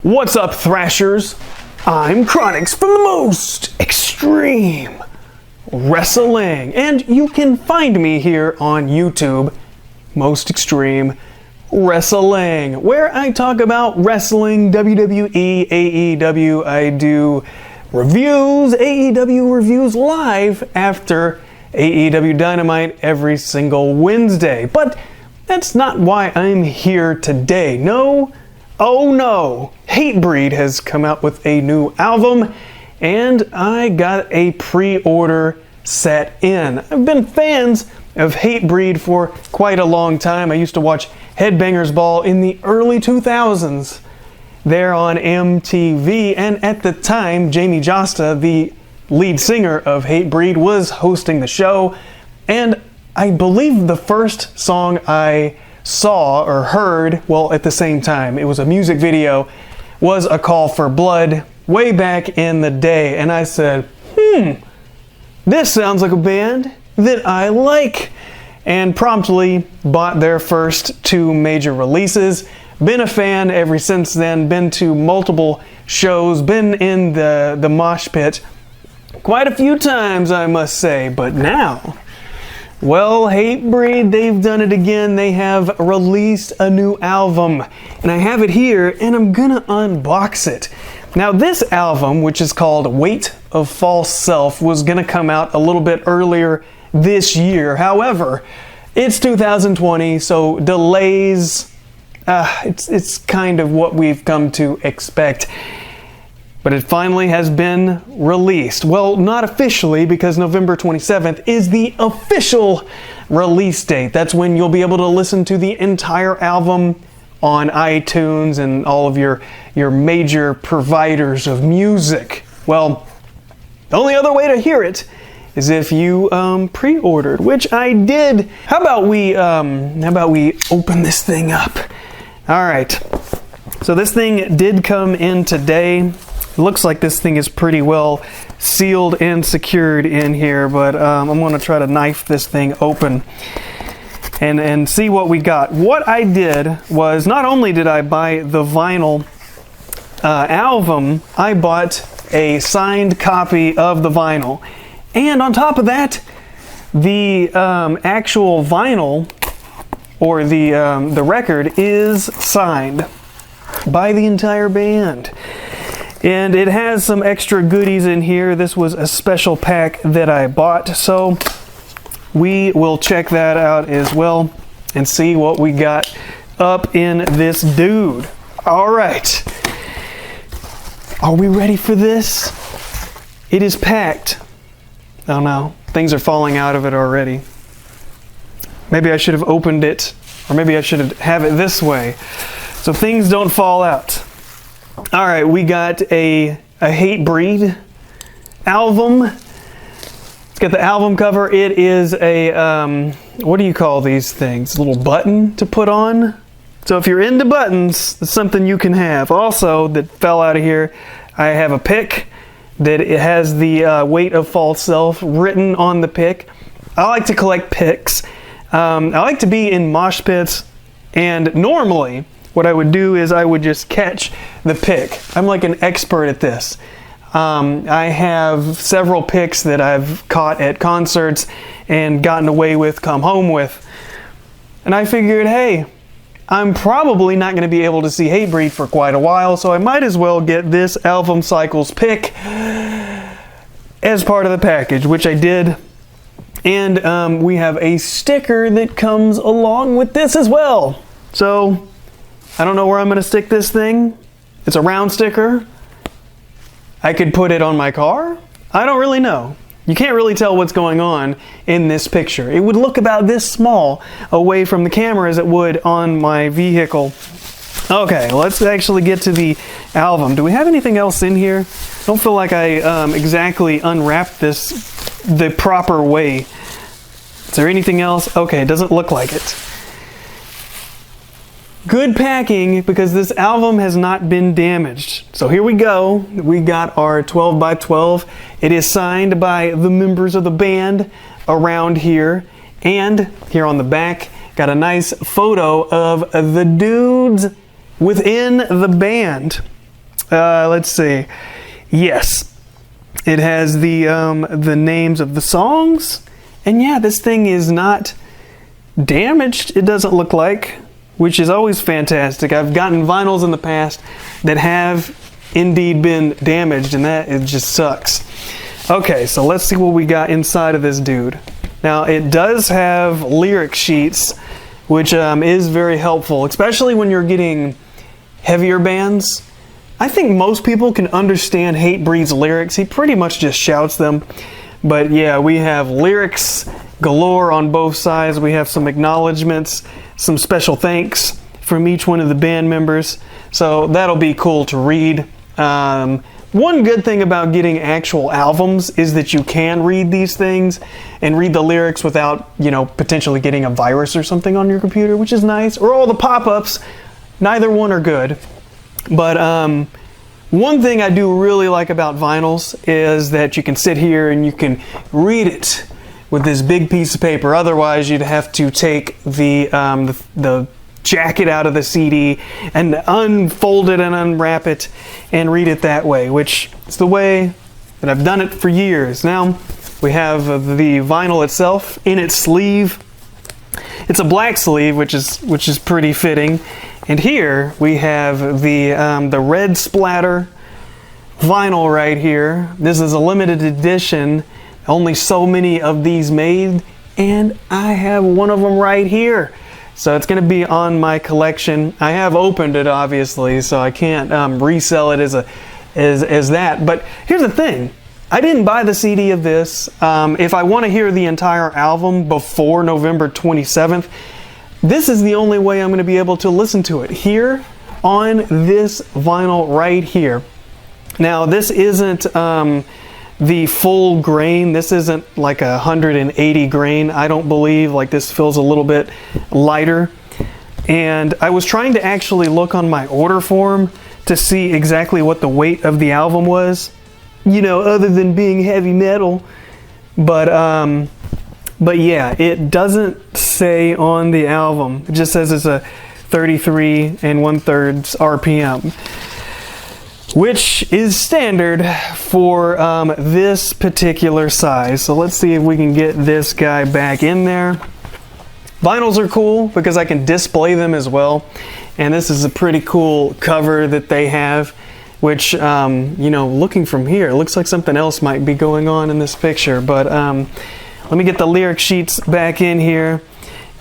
What's up, Thrashers? I'm Kronicz from the Most Extreme Wrestling, and you can find me here on YouTube, Most Extreme Wrestling, where I talk about wrestling, WWE, AEW. I do reviews, AEW reviews live after AEW Dynamite every single Wednesday. But that's not why I'm here today. No. Oh no, Hatebreed has come out with a new album, and I got a pre-order set in. I've been fans of Hatebreed for quite a long time. I used to watch Headbangers Ball in the early 2000s there on MTV, and at the time, Jamie Josta, the lead singer of Hatebreed, was hosting the show, and I believe the first song I saw or heard, well, at the same time, it was a music video, was A Call for Blood way back in the day, and I said, this sounds like a band that I like, and promptly bought their first two major releases. Been a fan ever since then, been to multiple shows, been in the mosh pit quite a few times, I must say, but now, well, Hatebreed, they've done it again. They have released a new album, and I have it here, and I'm gonna unbox it. Now, this album, which is called Weight of False Self, was gonna come out a little bit earlier this year. However, it's 2020, so delays, it's kind of what we've come to expect. But it finally has been released. Well, not officially, because November 27th is the official release date. That's when you'll be able to listen to the entire album on iTunes and all of your major providers of music. Well, the only other way to hear it is if you pre-ordered, which I did. How about we open this thing up? All right. So this thing did come in today. Looks like this thing is pretty well sealed and secured in here, but I'm going to try to knife this thing open and see what we got. What I did was, not only did I buy the vinyl album, I bought a signed copy of the vinyl, and on top of that, the actual vinyl, or the record, is signed by the entire band. And it has some extra goodies in here. This was a special pack that I bought, so we will check that out as well and see what we got up in this dude. All right. Are we ready for this? It is packed. Oh no, things are falling out of it already. Maybe I should have opened it, or maybe I should have it this way so things don't fall out. All right, we got a Hatebreed album. It's got the album cover. It is a, what do you call these things? A little button to put on. So if you're into buttons, it's something you can have. Also, that fell out of here, I have a pick that it has the Weight of False Self written on the pick. I like to collect picks. I like to be in mosh pits, and normally, what I would do is I would just catch the pick. I'm like an expert at this. I have several picks that I've caught at concerts and gotten away with, come home with. And I figured, hey, I'm probably not going to be able to see Hatebreed for quite a while, so I might as well get this Album Cycles pick as part of the package, which I did. And we have a sticker that comes along with this as well. So I don't know where I'm going to stick this thing. It's a round sticker. I could put it on my car. I don't really know. You can't really tell what's going on in this picture. It would look about this small away from the camera as it would on my vehicle. Okay, let's actually get to the album. Do we have anything else in here? I don't feel like I exactly unwrapped this the proper way. Is there anything else? Okay, it doesn't look like it. Good packing, because this album has not been damaged. So here we go. We got our 12 by 12. It is signed by the members of the band around here. And here on the back, got a nice photo of the dudes within the band. Let's see. Yes, it has the names of the songs, and yeah, this thing is not damaged. It doesn't look like, which is always fantastic. I've gotten vinyls in the past that have indeed been damaged, and that it just sucks. Okay, so let's see what we got inside of this dude. Now, it does have lyric sheets, which is very helpful, especially when you're getting heavier bands. I think most people can understand Hatebreed's lyrics. He pretty much just shouts them. But yeah, we have lyrics galore on both sides. We have some acknowledgments, some special thanks from each one of the band members. So that'll be cool to read. One good thing about getting actual albums is that you can read these things and read the lyrics without, you know, potentially getting a virus or something on your computer, which is nice. Or all the pop-ups. Neither one are good. But one thing I do really like about vinyls is that you can sit here and you can read it with this big piece of paper. Otherwise, you'd have to take the jacket out of the CD and unfold it and unwrap it and read it that way, which is the way that I've done it for years. Now we have the vinyl itself in its sleeve. It's a black sleeve, which is pretty fitting. And here we have the red splatter vinyl right here. This is a limited edition. Only so many of these made, and I have one of them right here. So it's going to be on my collection. I have opened it, obviously, so I can't resell it as that. But here's the thing. I didn't buy the CD of this. If I want to hear the entire album before November 27th, this is the only way I'm going to be able to listen to it. Here on this vinyl right here. Now, this isn't the full grain. This isn't like 180 grain, I don't believe. Like, this feels a little bit lighter. And I was trying to actually look on my order form to see exactly what the weight of the album was, you know, other than being heavy metal. But yeah, it doesn't say on the album. It just says it's a 33 1/3 RPM, which is standard for this particular size. So let's see if we can get this guy back in there. Vinyls are cool because I can display them as well. And this is a pretty cool cover that they have, which, you know, looking from here, it looks like something else might be going on in this picture. But let me get the lyric sheets back in here.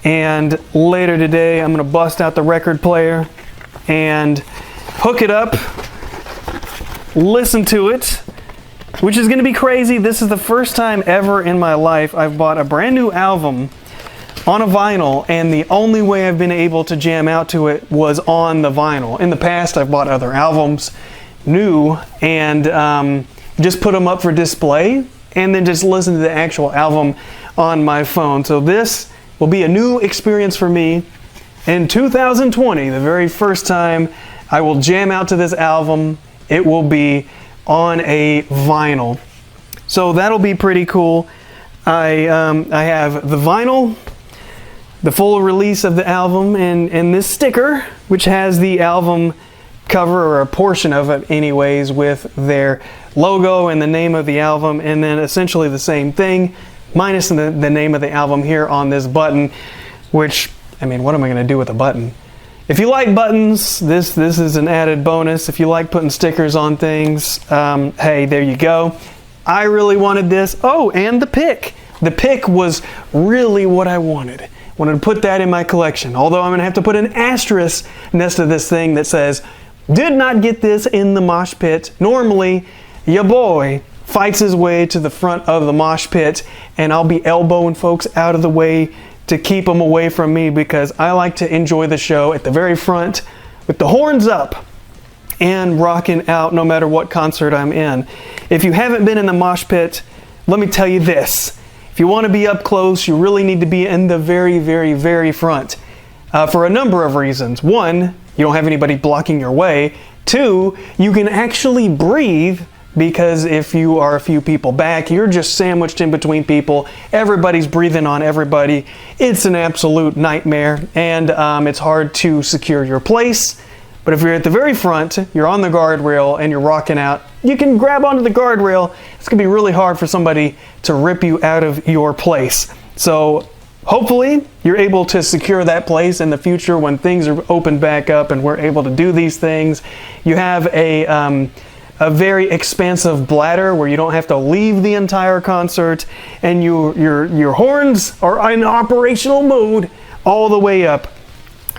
And later today, I'm going to bust out the record player and hook it up, listen to it, which is going to be crazy. This is the first time ever in my life I've bought a brand new album on a vinyl, and the only way I've been able to jam out to it was on the vinyl. In the past, I've bought other albums new and just put them up for display and then just listen to the actual album on my phone. So this will be a new experience for me in 2020. The very first time I will jam out to this album, it will be on a vinyl. So that'll be pretty cool. I have the vinyl, the full release of the album, and this sticker, which has the album cover, or a portion of it anyways, with their logo and the name of the album, and then essentially the same thing, minus the name of the album here on this button, which, I mean, what am I going to do with a button? If you like buttons, this is an added bonus. If you like putting stickers on things, hey, there you go. I really wanted this. Oh, and the pick. The pick was really what I wanted. Wanted to put that in my collection. Although I'm going to have to put an asterisk next to this thing that says, did not get this in the mosh pit. Normally, your boy fights his way to the front of the mosh pit, and I'll be elbowing folks out of the way to keep them away from me, because I like to enjoy the show at the very front with the horns up and rocking out no matter what concert I'm in. If you haven't been in the mosh pit, let me tell you this. If you want to be up close, you really need to be in the very, very, very front for a number of reasons. One, you don't have anybody blocking your way. Two, you can actually breathe, because if you are a few people back, you're just sandwiched in between people. Everybody's breathing on everybody. It's an absolute nightmare, and it's hard to secure your place But if you're at the very front, you're on the guardrail and you're rocking out, you can grab onto the guardrail. It's gonna be really hard for somebody to rip you out of your place. So hopefully you're able to secure that place in the future when things are opened back up and we're able to do these things. You have a very expansive bladder where you don't have to leave the entire concert, and your horns are in operational mode all the way up.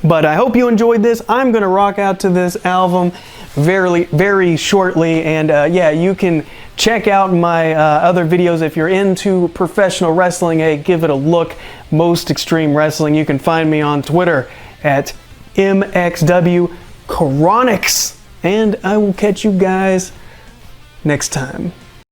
But I hope you enjoyed this. I'm gonna rock out to this album very shortly, and yeah, you can check out my other videos if you're into professional wrestling. Hey, give it a look. Most Extreme Wrestling. You can find me on Twitter at MXW Kronicz. And I will catch you guys next time.